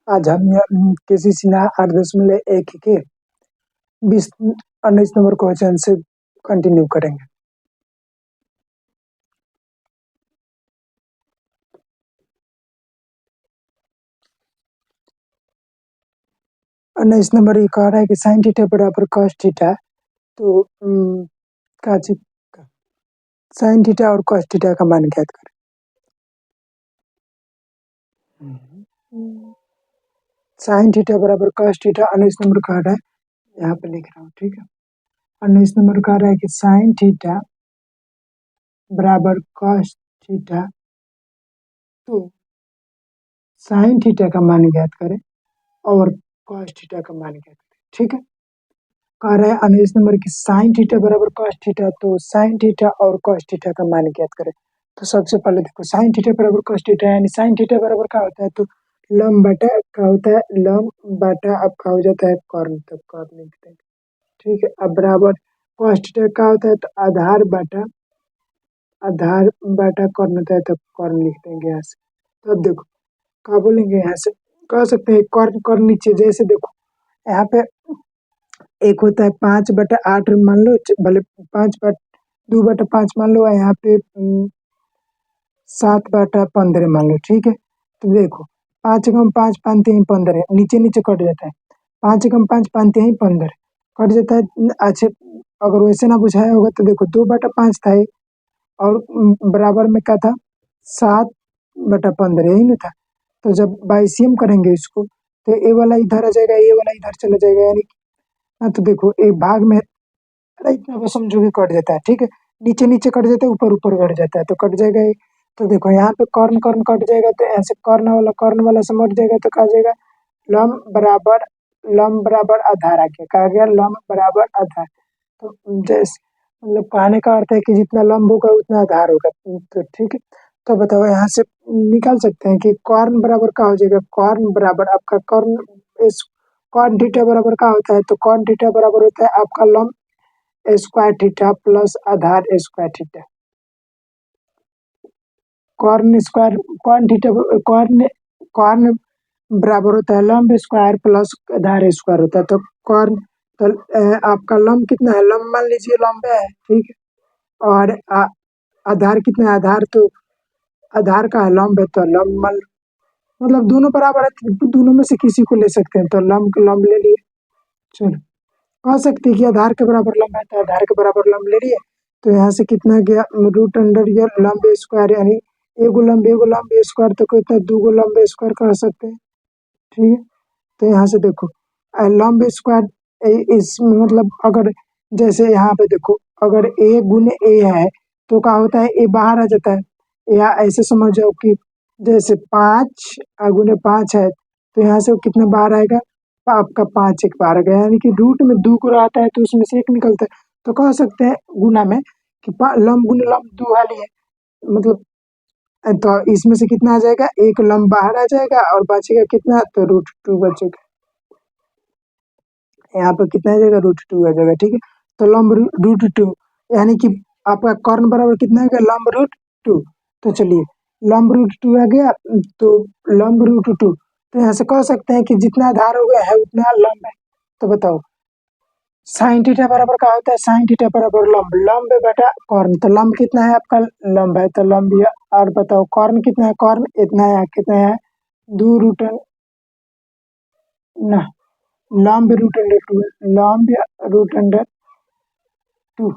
आज हम केसी सिन्हा 8.1 के 19 नंबर क्वेश्चन से कंटिन्यू करेंगे। और इस नंबर ये कह रहा है कि साइन थीटा बराबर कॉस थीटा, तो का चीज साइन थीटा और कॉस थीटा का मान ज्ञात करें। साइन थीटा बराबर कॉस थीटा 19 नंबर कह रहा है, यहाँ पे लिख रहा हूँ, ठीक है। 19 नंबर कह रहा है कि साइन थीटा बराबर कॉस थीटा, तो साइन थीटा का मान ज्ञात करें और कॉस थीटा का मान ज्ञात करें, ठीक है। कह रहा है 19 नंबर की साइन थीटा बराबर कॉस थीटा, तो साइन थीटा और कॉस थीटा का मान ज्ञात करें। तो सबसे पहले देखो साइन थीटा बराबर कॉस थीटा, यानी साइन थीटा बराबर क्या होता है, तो लंब बटा क्या होता है, लंब बटा अब क्या हो जाता है कॉर्न, तक कॉर्न लिख देंगे, ठीक है। अब बराबर कॉस थीटा क्या होता है, तो आधार बटा कॉर्न होता है, तो कॉर्न लिख देंगे यहाँ से। तो अब देखो क्या बोलेंगे, यहाँ से कह सकते हैं कॉर्न कॉर्न नीचे, जैसे देखो यहाँ पे एक होता है 5/8 मान लो, भले 2/5 मान लो, यहाँ पे 7/15 मान लो, ठीक है। तो देखो 5 × 5 5 3 15, नीचे नीचे कट जाता है, 5 × 5 5 3 15 कट जाता है। अच्छा अगर वैसे ना बुझाया होगा तो देखो 2/5 था ये, और बराबर में क्या था 7/15, यही ना था। तो जब बाइसियम करेंगे इसको, तो ए वाला इधर आ जाएगा, ये वाला इधर चला जाएगा, यानी तो देखो एक भाग में इतना बस समझो कि कट जाता है, ठीक है। नीचे नीचे कट जाता है, ऊपर ऊपर कट जाता है, तो कट जाएगा ये। तो देखो यहाँ पे कॉर्न कॉर्न कट जाएगा, तो ऐसे कॉर्न वाला से मट जाएगा, तो कहा जाएगा लंब बराबर आधार आ गया, कहा गया लंब बराबर आधार। तो जैसे मतलब कहने का अर्थ है कि जितना लंब होगा उतना आधार होगा, तो ठीक है। तो बताओ यहाँ से निकाल सकते हैं कि कॉर्न बराबर क्या हो जाएगा, कॉर्न बराबर आपका कॉर्न इस कॉर्न थीटा बराबर क्या होता है, तो कॉर्न थीटा बराबर होता है आपका लंब स्क्वायर थीटा प्लस आधार स्क्वायर थीटा। कॉर्न थीटा कॉर्न बराबर होता है लंब स्क्वायर प्लस आधार स्क्वायर होता है। तो कॉर्न तो आपका लंब कितना है, लंब मान लीजिए लंब है, ठीक है। और आधार कितना है, आधार तो आधार का है, लंब है तो लंब मान, मतलब दोनों बराबर है, तो दोनों में से किसी को ले सकते हैं, तो लंब ले लिए। चलो कह सकते हैं कि आधार के बराबर लंब है, तो आधार के बराबर लंब ले लिए। तो यहाँ से कितना गया रूट अंडर ये लंब स्क्वायर, यानी एगो लंब स्क्वायर, तो कितना 2 लंब स्क्वायर कह सकते हैं, ठीक है। तो यहाँ से देखो लंब स्क्वायर इसमें मतलब अगर जैसे यहाँ पे देखो अगर ए गुने ए है, तो क्या होता है ए बाहर आ जाता है, या ऐसे समझ जाओ कि जैसे 5 × 5 है, तो यहाँ से कितना बाहर आएगा, आपका 5 एक बाहर आ गया, यानी कि रूट में 2 को रहता है, तो उसमें से एक निकलता है। तो कह सकते हैं गुना में कि लंब गुने लंब 2 हाली है, मतलब तो इसमें से कितना आ जाएगा, एक लंब बाहर आ जाएगा और बचेगा कितना, तो √2 बचेगा। यहाँ पे कितना आ जाएगा, √2 आ जाएगा, ठीक है। तो लंब √2, यानी कि आपका कॉर्न बराबर कितना आ गया, लंब √2। तो चलिए लंब √2 आ गया, तो लंब √2, तो यहाँ से कह सकते हैं कि जितना आधार हो गया है उतना लंब है। तो बताओ साइन थीटा बराबर क्या होता है, साइन थीटा बराबर लंब बटा कॉर्न, तो लंब कितना है आपका, लंब है, तो लंब ये। और बताओ कॉर्न कितना है, कॉर्न इतना है, कितना है 2 रूट ना, लंब √2 है, लंब √2,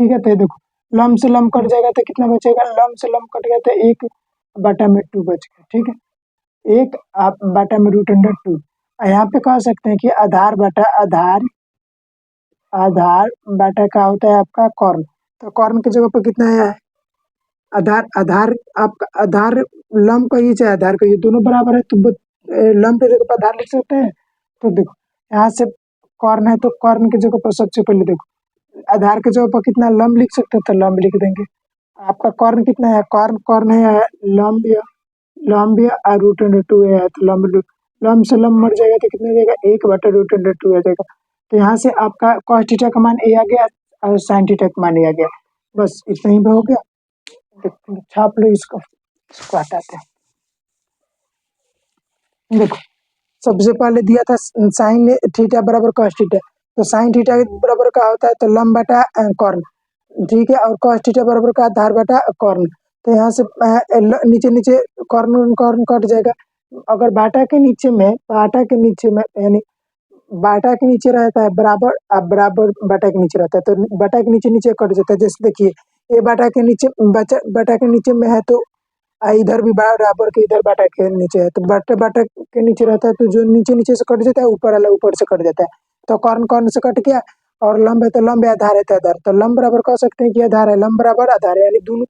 ठीक है। तो ये देखो लंब से लंब कट जाएगा, तो कितना बचेगा, लंब से लंब कट गया, तो 1/2 बच गया, ठीक है। 1/2 यहाँ पे कह सकते हैं कि आधार बटा आधार बटा का होता है आपका कॉर्न, तो कॉर्न की जगह पर कितना आया है, आधार आधार आपका आधार लंब कहिए चाहे आधार कहिए, दोनों बराबर है, तो लंब की जगह पर आधार लिख सकते हैं। तो देखो यहाँ से कॉर्न है, तो कॉर्न की जगह पर सबसे पहले देखो आधार की जगह पर कितना लंब लिख सकते हैं, तो लंब लिख देंगे। आपका कॉर्न कितना है, कॉर्न है लंब या √2 है, तो लंब से लंब मर जाएगा, तो कितना जाएगा, 1/√2 आ जाएगा। तो यहाँ से आपका कॉस थीटा का मान ए आ गया और साइन थीटा का मान ए आ गया, बस इतना ही हो गया। छाप लो इसको हटाते हैं। देखो सबसे पहले दिया था साइन थीटा बराबर कॉस थीटा, तो साइन थीटा बराबर का होता है तो लंब बटा कॉर्न, ठीक है, और कॉस थीटा बराबर का आधार बटा कॉर्न। तो यहाँ से नीचे नीचे कॉर्न कॉर्न कट जाएगा। अगर बाटा के नीचे में यानी बाटा के नीचे रहता है बराबर, अब बराबर बाटा के नीचे रहता है तो बाटा के नीचे नीचे कट जाता है। जैसे देखिए ये बाटा के नीचे बाटा के नीचे में है तो इधर भी बराबर के इधर बाटा के नीचे है, तो बाटा बाटा के नीचे रहता है तो जो नीचे नीचे से कट जाता है ऊपर वाला ऊपर से कट जाता है। तो कौन कौन से कट गया, और लंब है तो लंब है, आधार है तो आधार। तो लंब बराबर कह सकते हैं कि आधार है, लंब बराबर आधार है, यानी दोनों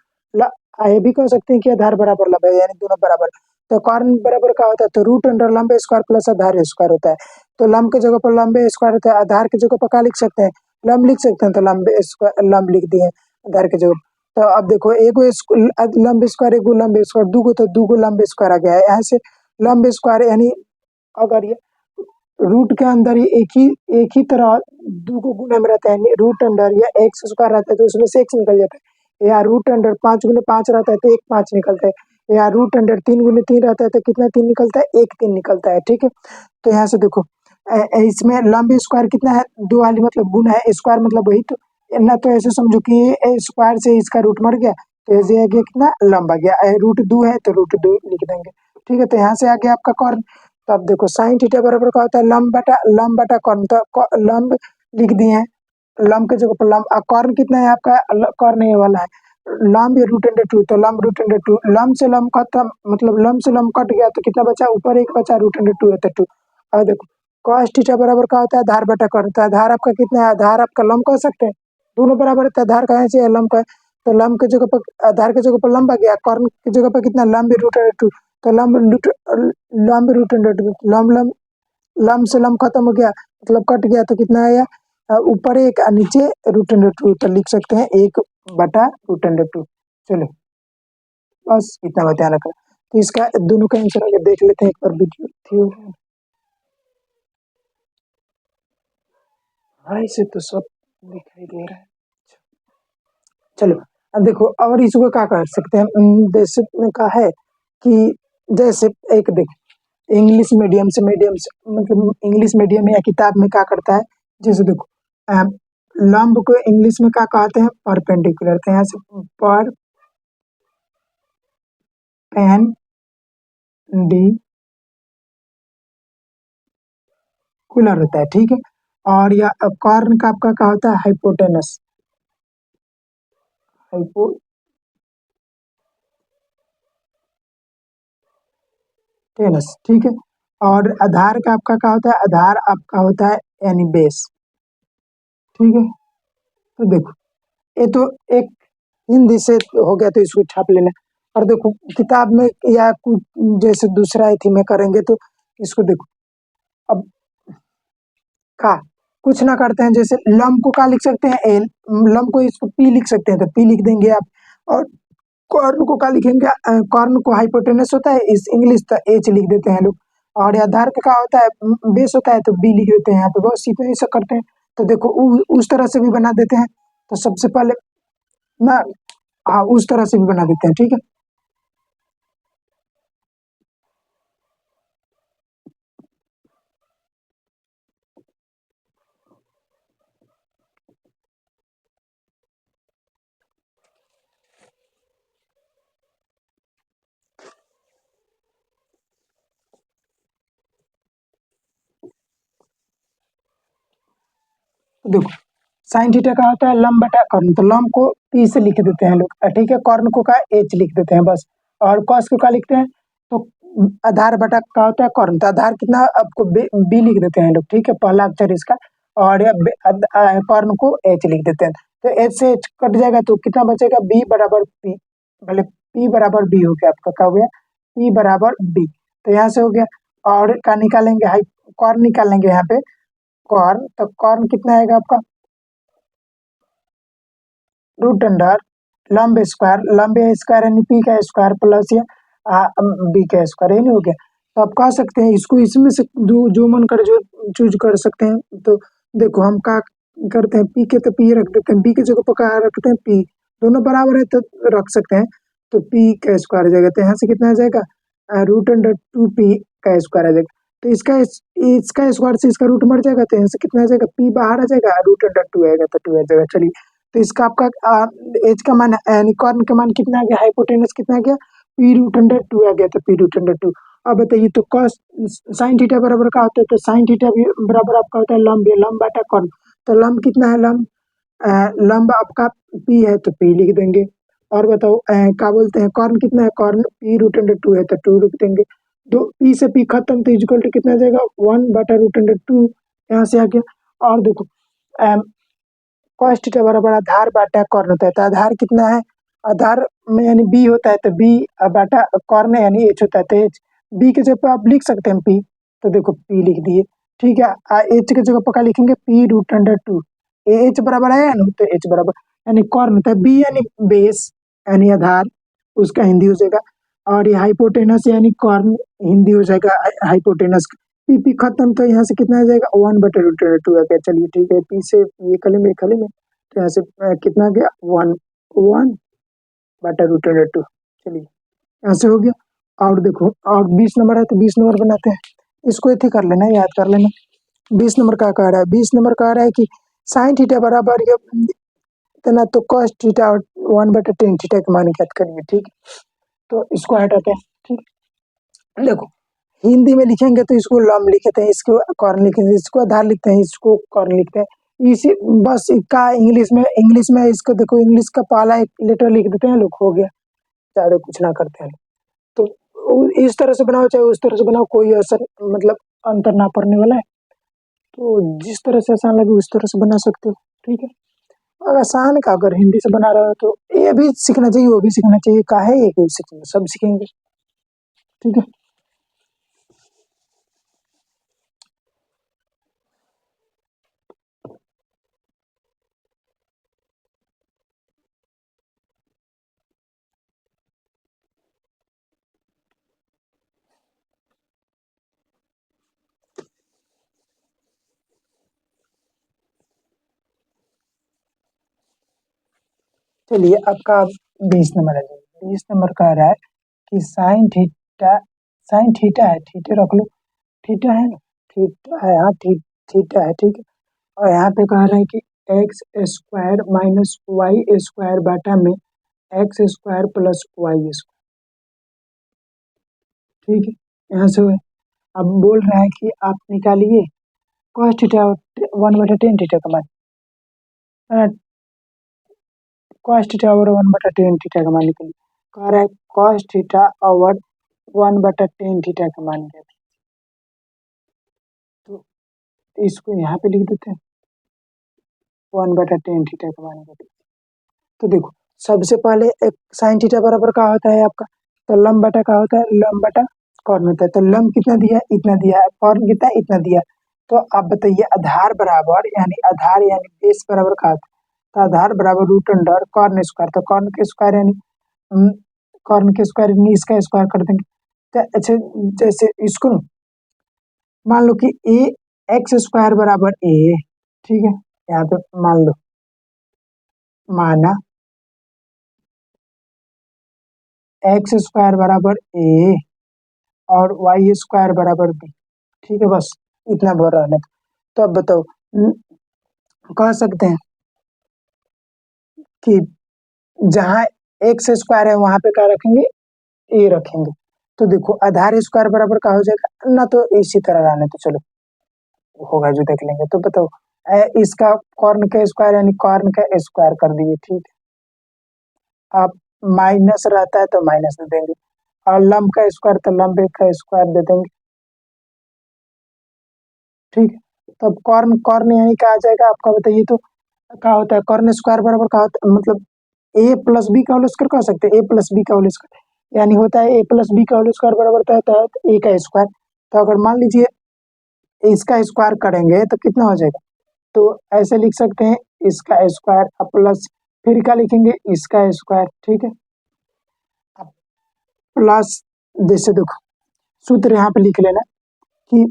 ये भी कह सकते हैं कि आधार बराबर लंब है, यानी दोनों बराबर। तो कॉर्न बराबर क्या होता है, तो रूट अंडर लंब स्क्वायर प्लस आधार स्क्वायर होता है। तो लंब की जगह पर लंब स्क्वायर होता है, आधार की जगह पर क्या लिख सकते हैं, लंब लिख सकते हैं, तो लंब स्क्वायर लंब लिख दिए आधार की जगह। तो अब देखो एगो लंब स्क्वायर एगो लंब स्क्वायर दूगो, तो दूगो लंब स्क्वायर आ गया है। यहाँ से लंब स्क्वायर यानी अगर ये रूट के अंदर ही एक ही तरह दूगो गुना में रहता है, रूट अंडर या एक्स स्क्वायर रहता है तो उसमें से एक्स निकल जाता है, या रूट अंडर 5 गुने 5 रहता है तो एक 5 निकलता है, या रूट अंडर 3 गुने 3 रहता है तो कितना 3 निकलता है, एक 3 निकलता है, ठीक है। तो यहाँ से देखो इसमें लंब स्क्वायर कितना है, दो वाली मतलब गुना है, स्क्वायर मतलब वही, तो ना तो ऐसे समझो कि ये स्क्वायर से इसका रूट मर गया तो ऐसे आ गया कितना लंब आ गया, रूट 2 है तो रूट 2 लिख देंगे, ठीक है। तो यहाँ से आ गया आपका कॉर्न। तो अब देखो साइन थीटा बराबर क्या होता है, लंब बटा कॉर्न, तो लंब लिख दिए हैं, लंब के जगह पर लंब। कॉर्न कितना है आपका, कॉर्न ये वाला है, लंब ये रूट अंडर 2, तो लंब रूट अंडर 2, लंब से लंब खत्म, मतलब लंब से लंब कट गया तो कितना बचा, ऊपर एक बचा, रूट अंडर 2 है तो 2। और देखो कॉस थीटा बराबर क्या होता है, आधार बटा कॉर्न, तो आधार आपका कितना है, आधार आपका लंब कह सकते हैं, दोनों बराबर है तो आधार कहाँ से है, लंब का है। तो लंब की जगह पर आधार की जगह पर लंब आ गया, कॉर्न की जगह पर कितना, लंब रूट अंडर 2, तो लंब रूट अंडर 2, लंब लंब लंब से लंब खत्म हो गया मतलब कट गया तो कितना आया, ऊपर एक और नीचे रूट अंडर 2, तो लिख सकते हैं 1/√2। चलो बस इतना बता रखा। तो इसका दोनों का आंसर आगे देख लेते हैं एक बार वीडियो थ्योरम। हाँ इसे तो सब दिखाई दे रहा है। चलो अब देखो और इसको क्या कर सकते हैं, जैसे का है कि जैसे एक देख इंग्लिश मीडियम से मतलब इंग्लिश मीडियम या किताब में क्या करता है, जैसे देखो लंब को इंग्लिश में क्या कहते हैं, परपेंडिकुलर, तो यहाँ से पर पेन डी कुलर होता है, ठीक है। और या कॉर्न का आपका क्या होता है, हाइपोटेनस, हाइपोटेनस, ठीक है। और आधार का आपका क्या होता है, आधार आपका होता है यानी बेस, ठीक है। तो देखो ये तो एक हिंदी से हो गया तो इसको छाप लेना, और देखो किताब में या कुछ जैसे दूसरा थी में करेंगे तो इसको देखो अब का कुछ ना करते हैं, जैसे लंब को क्या लिख सकते हैं, एल, लंब को इसको पी लिख सकते हैं तो पी लिख देंगे आप, और कॉर्न को क्या लिखेंगे, कॉर्न को हाइपोटेनस होता है इस इंग्लिश तो एच लिख देते हैं लोग, और आधार का क्या होता है, बेस होता है तो बी लिख देते हैं यहाँ पे, बस इतना ही सब करते हैं। तो देखो उस तरह से भी बना देते हैं, तो सबसे पहले ना हाँ उस तरह से भी बना देते हैं, ठीक है। देखो साइन थीटा का होता है लंब बटा कॉर्न, तो लंब को पी से लिख देते हैं लोग, ठीक है, कॉर्न को का एच लिख देते हैं बस, और कॉस को क्या लिखते हैं, तो आधार बटा का होता है कॉर्न, तो आधार कितना आपको बी लिख देते हैं लोग, ठीक है, पहला अक्षर इसका, और कॉर्न को एच लिख देते हैं। तो एच से एच कट जाएगा तो कितना बचेगा, बी बराबर पी, मतलब पी बराबर बी हो गया आपका, क्या हो गया, पी बराबर बी। तो यहाँ से हो गया, और का निकालेंगे हाई कॉर्न निकालेंगे यहाँ पे, कॉर्न तो कॉर्न कितना आएगा आपका, रूट अंडर लंब स्क्वायर यानी पी का स्क्वायर प्लस या बी का स्क्वायर, ये नहीं हो गया। तो आप कह सकते हैं इसको इसमें से जो मन करे जो चूज कर सकते हैं। तो देखो हम क्या करते हैं, पी के तो पी रख देते हैं, बी की जगह पर क्या रखते हैं, पी, दोनों बराबर है तो रख सकते हैं, तो पी का स्क्वायर आ जाएगा, तो यहाँ से कितना आ जाएगा, रूट अंडर 2 पी का स्क्वायर आ जाएगा। तो इसका स्क्वायर से इसका रूट मर जाएगा, तो यहाँ से कितना आ जाएगा, पी बाहर आ जाएगा, रूट अंडर टू आएगा तो टू आ जाएगा। चलिए, तो इसका आपका एच का मान यानी कॉर्न का मान कितना आ गया, हाइपोटेनस कितना आ गया, पी रूट अंडर टू आ गया, तो पी रूट अंडर टू। अब बताइए, तो कॉस साइन थीटा बराबर का होता है, तो साइन थीटा भी बराबर आपका होता है लंब, ये लंब बाटा कॉर्न। तो लंब कितना है, लंब आपका पी है तो पी लिख देंगे। और बताओ क्या बोलते हैं, कॉर्न कितना है, कॉर्न पी रूट अंडर टू है तो टू लिख देंगे। दो पी से पी खत्म, तो इक्वल टू कितना आ जाएगा, वन बटा रूट अंडर टू, यहाँ से आ गया। और देखो कॉस थीटा बराबर आधार बाटा कॉर्न होता है, तो आधार कितना है, आधार में यानी बी होता है, तो बी बाटा कॉर्न यानी एच होता है, तो एच बी के जगह पे आप लिख सकते हैं पी, तो देखो पी लिख दिए। ठीक है, एच के जगह पर क्या लिखेंगे, P root under two, H बराबर है ना, तो एच बराबर यानी कॉर्न होता है, बी यानी बेस यानी आधार, उसका हिंदी हो जाएगा। और ये हाइपोटेनस यानी कॉर्न हिंदी हो जाएगा हाइपोटेनस। पी पी खत्म, तो यहाँ से कितना आ जाएगा, वन बटे रूट अंडर टू आ गया। चलिए ठीक है, पी से ये कले में तो यहाँ से कितना आ गया, वन वन बटा रूट अंडर टू। चलिए यहाँ से हो गया। और देखो, और 20 नंबर है, तो 20 नंबर बनाते हैं, इसको इतने कर लेना, याद कर लेना। 20 नंबर का कह रहा है, 20 नंबर कह रहा है कि साइन थीटा बराबर ये इतना, तो कॉस थीटा और वन बटा टेन थीटा के मान ज्ञात करिए। ठीक है, तो इसको हटाते हैं। ठीक, देखो हिंदी में लिखेंगे तो इसको लम लिखते हैं, इसको कॉर्न लिखेंगे, इसको आधार लिखते हैं, इसको कॉर्न लिखते हैं। इसी बस का इंग्लिश में इसको देखो, इंग्लिश का पहला एक लेटर लिख देते हैं लोग, हो गया, ज्यादा कुछ ना करते हैं। तो इस तरह से बनाओ चाहे उस तरह से बनाओ, कोई असर मतलब अंतर ना पड़ने वाला है। तो जिस तरह से आसान लगे उस तरह से बना सकते हो। ठीक है, और आसान का अगर हिंदी से बना रहे हो तो ये भी सीखना चाहिए, वो भी सीखना चाहिए, का है एक ही सीखना, सब सीखेंगे। ठीक है, चलिए आपका 20 नंबर है, 20 नंबर कह रहा है कि साइन थीटा है, थीटा रख लो, थीटा है ना, थीटा है, हाँ थीटा है। ठीक है, और यहाँ पे कह रहे हैं कि x square minus Y square बाटा में x square plus Y square. ठीक है, यहाँ से हुए। अब बोल रहा है कि आप निकालिए कॉस थीटा वन बटा टेन थीटा का मान, कॉस थीटा ओवर वन बटा टेन थीटा का मान निकालिए। कह रहा है कॉस थीटा ओवर वन बटा टेन थीटा का मान क्या था, तो इसको यहाँ पे लिख देते हैं, वन बटा टेन थीटा का मान क्या था। तो देखो, सबसे पहले एक साइन थीटा बराबर का होता है आपका, तो लंब बटा का होता है, लंब बटा कॉर्न होता है। तो लंब कितना दिया है, इतना दिया है, कॉर्न कितना है, इतना दिया है। तो आप बताइए, आधार यानी बेस बराबर का होता है, तो आधार बराबर रूट अंडर कॉर्न स्क्वायर, तो कॉर्न के स्क्वायर यानी कॉर्न के स्क्वायर यानी इसका स्क्वायर कर देंगे। तो अच्छा, जैसे इसको मान लो कि ए एक्स स्क्वायर बराबर ए, ठीक है, यहाँ पे मान लो, माना एक्स स्क्वायर बराबर ए और वाई स्क्वायर बराबर बी। ठीक है, बस इतना भर रहने का। तो अब बताओ, कह सकते हैं कि जहाँ एक्स स्क्वायर है वहां पे क्या रखेंगे, ए रखेंगे। तो देखो आधार स्क्वायर बराबर का हो जाएगा ना, तो इसी तरह रहने, तो चलो होगा जो देख लेंगे। तो बताओ इसका कॉर्न का स्क्वायर यानी कॉर्न का स्क्वायर कर दिए। ठीक है, आप माइनस रहता है तो माइनस दे देंगे, और लंब का स्क्वायर तो लंब का स्क्वायर दे देंगे। ठीक है, तो अब कॉर्न कॉर्न यानी क्या आ जाएगा आपका, बताइए तो क्या होता है, कॉर्न स्क्वायर बराबर का होता है, मतलब ए प्लस बी का होल स्क्वायर कह सकते हैं, ए प्लस बी का होल स्क्वायर यानी होता है ए प्लस बी का होल स्क्वायर बराबर होता है ए का स्क्वायर। तो अगर मान लीजिए इसका स्क्वायर करेंगे तो कितना हो जाएगा, तो ऐसे लिख सकते हैं, इसका स्क्वायर प्लस फिर क्या लिखेंगे, इसका स्क्वायर। ठीक है, अब प्लस, जैसे देखो सूत्र यहाँ पे लिख लेना कि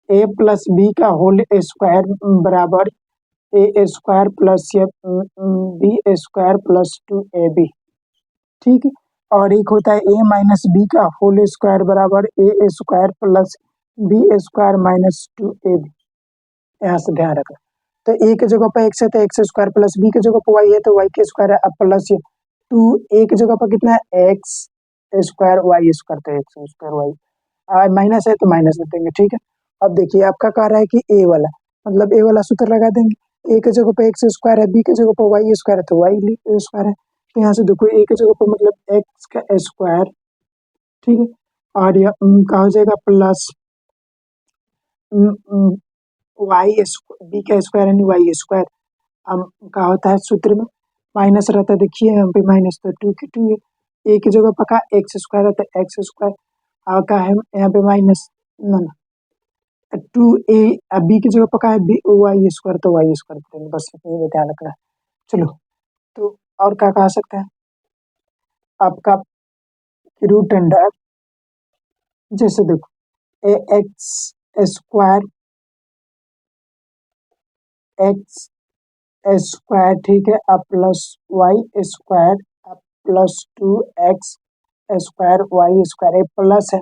ए प्लस बी का होल स्क्वायर बराबर A square plus B square plus two A B. ठीक है, और एक होता है ए माइनस बी का होल स्क्वायर बराबर A square plus B square minus 2ab। यहाँ से ध्यान रखना। तो ए की जगह पर एक्स है तो एक्स स्क्वायर प्लस बी की जगह पर वाई है तो वाई के स्क्वायर है, अब प्लस ये 2 ए की जगह पर कितना है एक्स स्क्वायर वाई स्क्वायर, तो एक्स स्क्वायर वाई, माइनस है तो माइनस दे देंगे, ठीक है। अब देखिए आपका कह रहा है कि ए वाला, मतलब ए वाला सूत्र लगा देंगे, ए की जगह पर एक्स स्क्वायर है, बी की जगह पर वाई स्क्वायर है तो वाई स्क्वायर है। तो यहाँ से देखो ए की जगह पर मतलब एक्स का स्क्वायर, ठीक है, और यह का हो जाएगा प्लस वाई बी का स्क्वायर यानी वाई स्क्वायर। अब का होता है सूत्र में माइनस रहता है, देखिए यहाँ पे माइनस, तो 2 है, ए की जगह पर का एक्स स्क्वायर रहता है एक्स स्क्वायर, और का है यहाँ पे माइनस ना 2 ए, बी की जगह पर का है बी वाई स्क्वायर तो वाई स्क्वायर करेंगे, बस इतनी में ध्यान रखना है। चलो, तो और क्या कह सकते हैं आपका रूट अंडर, जैसे देखो A x square x square, ठीक है, अब प्लस वाई स्क्वायर अब plus 2x square y square, A plus है,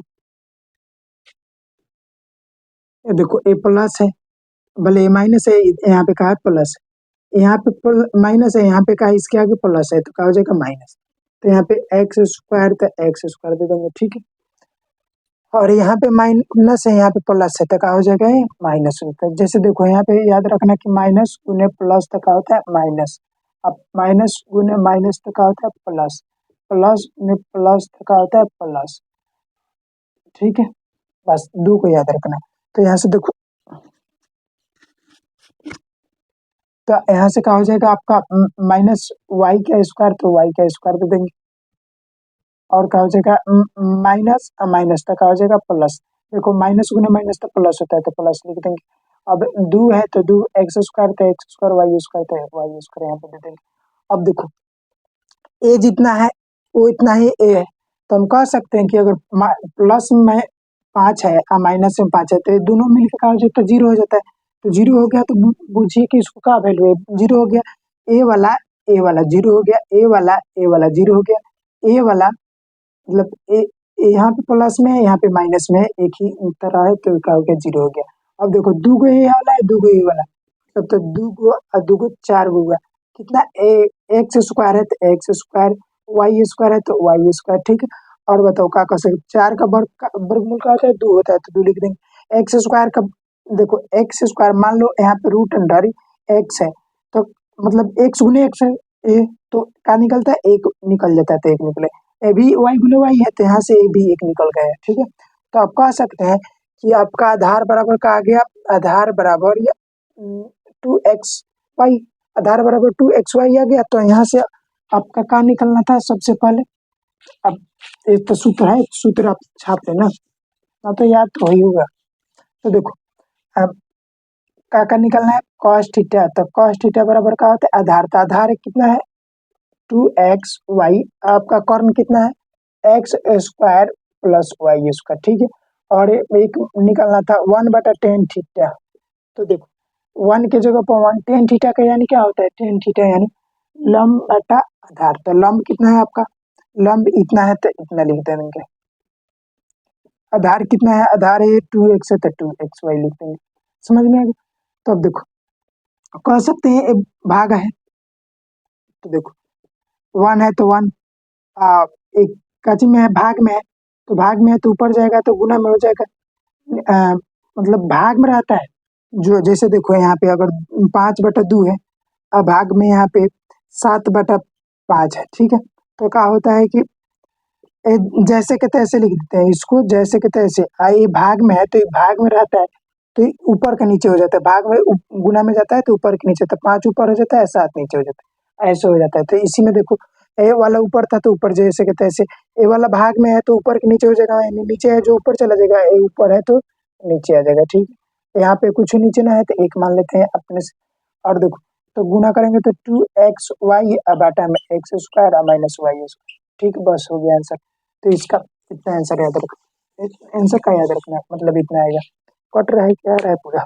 ये देखो ए प्लस है, भले ए माइनस है, यहाँ पे कहा है प्लस, यहाँ पे माइनस है, यहाँ पे कहा इसके आगे प्लस है तो क्या हो जाएगा माइनस, तो यहाँ पे एक्स स्क्वायर तो एक्स स्क्वायर दे देंगे, ठीक है, और यहाँ पे माइनस है, यहाँ पे प्लस है तो क्या हो जाएगा ये माइनस होता है। जैसे देखो यहाँ पे याद रखना कि माइनस गुने प्लस तो क्या होता है माइनस, अब माइनस गुने माइनस तो क्या होता है प्लस, प्लस में प्लस तो क्या होता है प्लस, ठीक है, बस दो को याद रखना। तो यहाँ से देखो, तो यहाँ से क्या हो जाएगा आपका माइनस वाई का स्क्वायर तो वाई का स्क्वायर दे देंगे, और क्या हो जाएगा माइनस माइनस तक आ जाएगा प्लस, देखो माइनस गुना माइनस तो प्लस होता है तो प्लस लिख देंगे, अब दो है तो दो एक्स स्क्वायर तो एक्स स्क्वायर वाई स्क्वायर तो वाई स्क्वायर यहाँ पे दे देंगे। अब देखो ए जितना है वो इतना ही ए है, तो हम कह सकते हैं कि अगर प्लस में 5 है और माइनस में 5 है तो ये दोनों मिलकर क्या हो जाता है जीरो हो जाता है, तो जीरो हो गया तो बूझिए कि इसको क्या वैल्यू है जीरो हो गया, ए वाला जीरो हो गया, ए वाला जीरो हो गया, ए वाला मतलब ए यहाँ पे प्लस में है यहाँ पे माइनस में है, एक ही तरह है तो क्या हो गया जीरो हो गया। अब देखो दो गो ए वाला है दो गो ए वाला, तब तो दो गो चार गो हुआ, कितना ए एक्स स्क्वायर है तो एक्स स्क्वायर, वाई स्क्वायर है तो वाई स्क्वायर, ठीक है। और बताओ क्या कर सकते, चार का वर्गमूल का होता है दो होता है तो दो लिख देंगे, एक्स स्क्वायर का देखो एक्स स्क्वायर मान लो यहाँ पे रूट अंडर एक्स है, तो मतलब एक्स गुने एक्स है ए, तो क्या निकलता है एक निकल जाता है तो एक निकले, ए भी वाई गुने वाई है तो यहाँ से ए भी एक निकल गया है, ठीक है। तो आप कह सकते हैं कि आपका आधार बराबर का आ गया, आधार बराबर या 2x वाई, आधार बराबर 2x वाई आ गया, तो यहाँ से आपका क्या निकलना था सबसे पहले, अब एक तो सूत्र है, सूत्र आप छाप लेना ना, तो याद तो वही होगा। तो देखो अब क्या निकलना है कॉस थीटा, तो कॉस थीटा बराबर क्या होता है आधार, तो आधार कितना है 2x वाई, आपका कॉर्न कितना है x square plus Y square, ठीक है, और एक निकलना था 1/tan थीटा, तो देखो वन की जगह पर वन, टेन थीटा का यानी क्या होता है टेन थीटा यानी लंब बटा आधार, तो लंब कितना है आपका, लंब इतना है तो इतना लिख देंगे, आधार कितना है आधार है 2x है तो 2x वाई लिख देंगे, समझ में आ गया। तो अब देखो कह सकते हैं एक भाग है, तो देखो वन है तो वन, एक कची में है भाग में है, तो भाग में है तो ऊपर जाएगा तो गुना में हो जाएगा, मतलब भाग में रहता है, जो जैसे देखो यहाँ पे अगर 5/2 है, अब भाग में यहाँ पे 7/5 है, ठीक है, तो क्या होता है कि जैसे के तैसे लिख देते हैं इसको, जैसे के तैसे ये भाग में है तो ये भाग में रहता है तो ये ऊपर का नीचे हो जाता है, भाग में गुना में जाता है तो ऊपर के नीचे, तो 5 ऊपर हो जाता है 7 नीचे हो जाता है, ऐसे हो जाता है। तो इसी में देखो ए वाला ऊपर था तो ऊपर जैसे के तैसे, ए वाला भाग में है तो ऊपर के नीचे हो जाएगा, यानी नीचे है जो ऊपर चला जाएगा, ए ऊपर है तो नीचे आ जाएगा, ठीक है। यहाँ पे कुछ नीचे ना है तो एक मान लेते हैं अपने से, और देखो तो गुना करेंगे तो 2x वाई बाटा में x square minus Y square, ठीक है, बस हो गया आंसर। तो इसका इतना आंसर याद रखना, आंसर का याद रखना मतलब इतना आएगा, कट रहा है क्या आ रहा है पूरा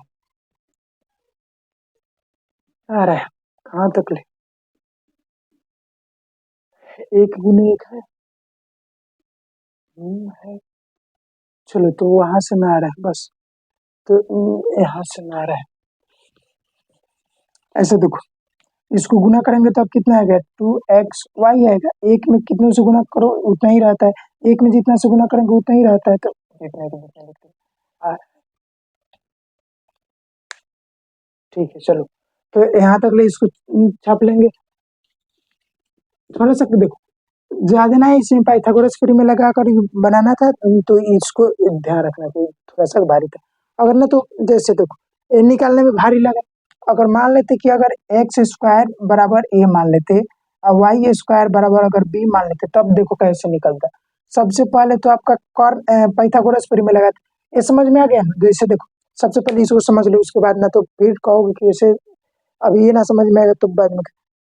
आ रहा है, कहाँ तक ले 1 गुने 1 है है। चलो तो वहां से में आ रहा है बस। तो यहाँ से में आ रहा है। ऐसे देखो, इसको गुना करेंगे तो अब कितना आएगा, 2xy आएगा। एक में कितने से गुना करो उतना ही रहता है, एक में जितना से गुना करेंगे उतना ही रहता है। तो जितना के जितना लिखते हैं। ठीक है चलो, तो यहाँ तक ले इसको छाप लेंगे। थोड़ा सा देखो, ज्यादा ना इसमें पाइथागोरस थ्योरम में लगा कर बनाना था, तो इसको ध्यान रखना चाहिए, थोड़ा सा भारी था। अगर ना तो जैसे देखो, ए निकालने में भारी लगा। अगर मान लेते कि अगर एक्स स्क्वायर बराबर ए मान लेते और वाई स्क्वायर बराबर अगर बी मान लेते, तब देखो कैसे निकलता। सबसे पहले तो आपका पाइथागोरस थ्योरम में लगा। ये समझ में आ गया ना? जैसे देखो, सबसे पहले इसको समझ लो, उसके बाद ना तो फिर कहोगे कि ऐसे अब ये ना समझ में आएगा तो बाद में।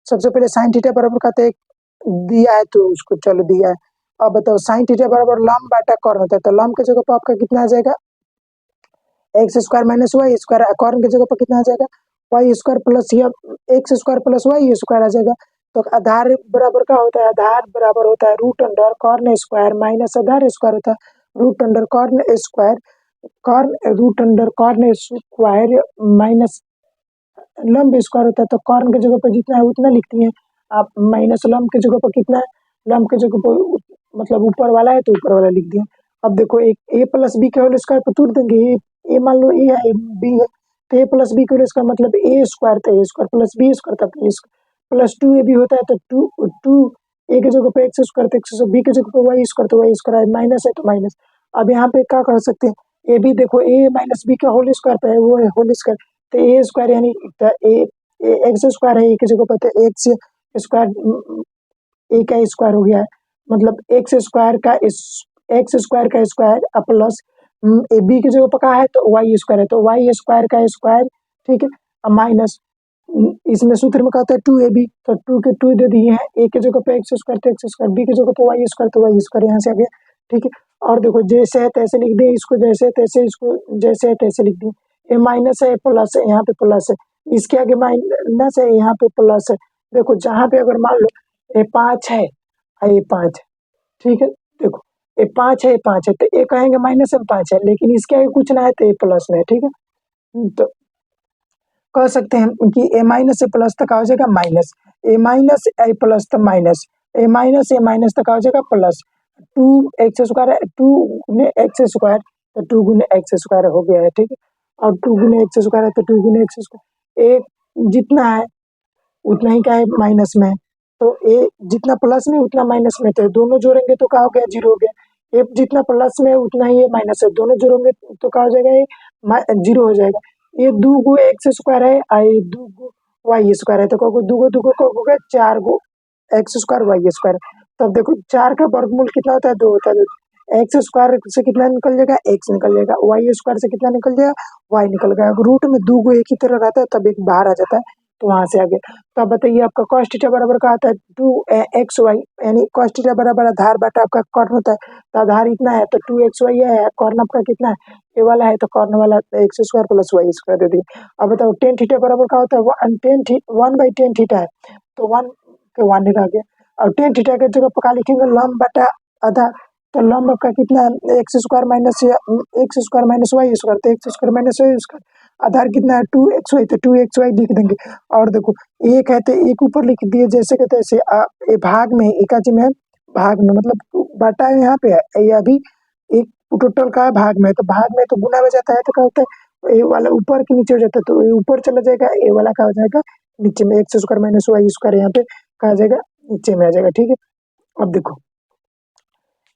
सबसे पहले साइन थीटा बराबर कहते हैं, दिया है तो उसको चलो दिया है। अब बताओ साइन थीटा बराबर लंब बटा कॉर्न होता है, तो लंब के जगह पर आपका कितना आ जाएगा, x square minus Y square. कॉर्न की जगह पर कितना आ जाएगा, वाई स्क्वायर प्लस या x square plus Y square आ जाएगा। तो आधार बराबर क्या होता है, आधार बराबर होता है रूट अंडर कॉर्न स्क्वायर माइनस आधार स्क्वायर होता है रूट अंडर कॉर्न स्क्वायर। कॉर्न रूट अंडर कॉर्न स्क्वायर माइनस लंब स्क्वायर होता है। तो कॉर्न की जगह पर जितना है उतना लिखती हैं आप, माइनस लंब की जगह पर कितना है, लंब की जगह पर मतलब ऊपर वाला है तो ऊपर वाला लिख दिया। अब देखो, एक ए प्लस बी के होल स्क्वायर पर तोड़ देंगे। ए मान लो ए है, बी है, तो ए प्लस बी के होल स्क्वायर मतलब ए स्क्वायर, तो ए स्क्वायर प्लस बी स्क्वायर तब ए प्लस टू ए बी होता है। तो टू टू ए की जगह पे एक्स स्क्वायर, तो एक्स बी की जगह पे वाई स्क्वायर, तो वाई स्क्वायर माइनस है तो माइनस। अब यहाँ पे क्या कर सकते हैं, ए बी देखो ए माइनस बी का होल स्क्वायर पे है, वो है होल स्क्वायर। तो ए स्क्वायर यानी ए एक्स स्क्वायर है, ए की जगह पर, तो एक्स स्क्वायर ए का स्क्वायर हो गया है, मतलब एक्स स्क्वायर का स्क्वायर प्लस ए बी की जगह पर क्या है तो वाई स्क्वायर है, तो वाई स्क्वायर का स्क्वायर। ठीक है, अब माइनस इसमें सूत्र में कहता है टू ए बी, तो टू के टू दे दिए हैं, ए की जगह पे एक्स स्क्वायर तो एक्स स्क्वायर, बी की जगह पे वाई स्क्वायर तो वाई स्क्वायर, यहाँ से आ गया। ठीक है, और देखो जैसे है तैसे लिख दिए, इसको जैसे है तैसे, इसको जैसे है तैसे लिख दिए। ये माइनस है प्लस है, यहाँ पे प्लस है, इसके आगे माइनस है, यहाँ पे प्लस है। देखो जहाँ पे अगर मान लो ये 5 है और ये 5 है, ठीक है, देखो ये 5 है, ये 5 है, तो ये कहेंगे माइनस में 5 है, लेकिन इसके आगे कुछ ना है तो ये प्लस में है। ठीक है, तो कह सकते हैं कि ए माइनस ए प्लस तक आ जाएगा माइनस, ए माइनस ए प्लस तक माइनस, ए माइनस तक आ जाएगा प्लस। टू एक्स स्क्वायर है, टू गुने एक्स स्क्वायर, तो टू गुने एक्स स्क्वायर हो गया है। ठीक है, और टू गुने एक्स स्क्वायर है तो टू गुने एक्स स्क्वायर, एक जितना है उतना ही का है माइनस में, तो ए जितना प्लस में उतना माइनस में, तो दोनों जोड़ेंगे तो क्या हो गया, जीरो हो गया। ए जितना प्लस में उतना ही ये माइनस है, दोनों जोड़ेंगे तो क्या हो जाएगा, ये जीरो हो जाएगा। ये दो गो एक्स स्क्वायर है और ये दो गो वाई स्क्वायर है, तो को दो गो को गया, चार गो एक्स स्क्वायर वाई स्क्वायर। तब देखो चार का वर्गमूल कितना होता है, दो होता है। एक्स स्क्वायर से कितना निकल जाएगा, एक्स निकल जाएगा, वाई स्क्वायर से कितना निकल जाएगा, वाई निकल गया। रूट में दो गो एक ही तरह रहता है तब एक बाहर आ जाता है, तो वहां से आ गया। तो अब बताइए आपका कॉस थीटा बराबर का आता है टू एक्स वाई, यानी कॉस थीटा बराबर आधार बटा आपका कॉर्न होता है, तो आधार इतना है तो टू एक्स वाई है, कॉर्न आपका कितना है ए वाला है, तो कॉर्न वाला x square plus Y square दे दिए। अब बताओ टेन थीटा बराबर का होता है वन बाई टेन थीटा है, तो वन के वन रह गया। और टेन थीटा के जगह पर क्या लिखेंगे, लंब बटा आधा, तो लंब का कितना है x square minus Y square, तो x square minus Y square, आधार कितना है टू एक्स वाई, तो टू एक्स वाई लिख देंगे। और देखो एक है तो एक ऊपर लिख दिए जैसे के तैसे, ये भाग में एकाजी में है, भाग में मतलब बटा यहाँ पे है, ये अभी एक टोटल का है भाग में, तो भाग में तो गुना में जाता है, तो क्या होता है ए वाला ऊपर के नीचे हो जाता है, तो ये ऊपर चला जाएगा, ए वाला क्या हो जाएगा नीचे में, x square minus Y square यहाँ पे कहा जाएगा नीचे में आ जाएगा। ठीक है, अब देखो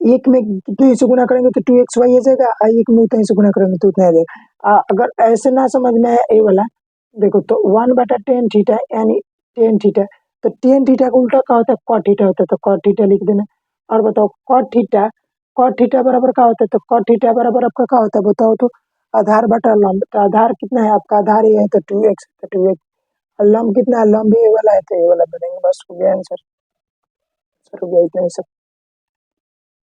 एक में कितने से गुना करेंगे तो टू एक्स वाई आ जाएगा, और एक में उतने से गुना करेंगे तो उतना आ जाएगा। अगर ऐसे ना समझ में आए ए वाला, देखो तो वन बटा टेन थीटा यानी टेन थीटा, तो टेन थीटा का उल्टा क्या होता है, कॉट थीटा होता है, तो कॉट थीटा लिख देना। और बताओ कॉट थीटा बराबर क्या होता है, तो कॉट थीटा बराबर आपका क्या होता है बताओ तो, आधार बटा लंब, तो आधार कितना है आपका, आधार ये है तो टू एक्स, तो टू एक्स, और लंब कितना है, लंब ये वाला है तो ये वाला बनेंगे, बस हो गया आंसर। सर हो गया इतना ही सब।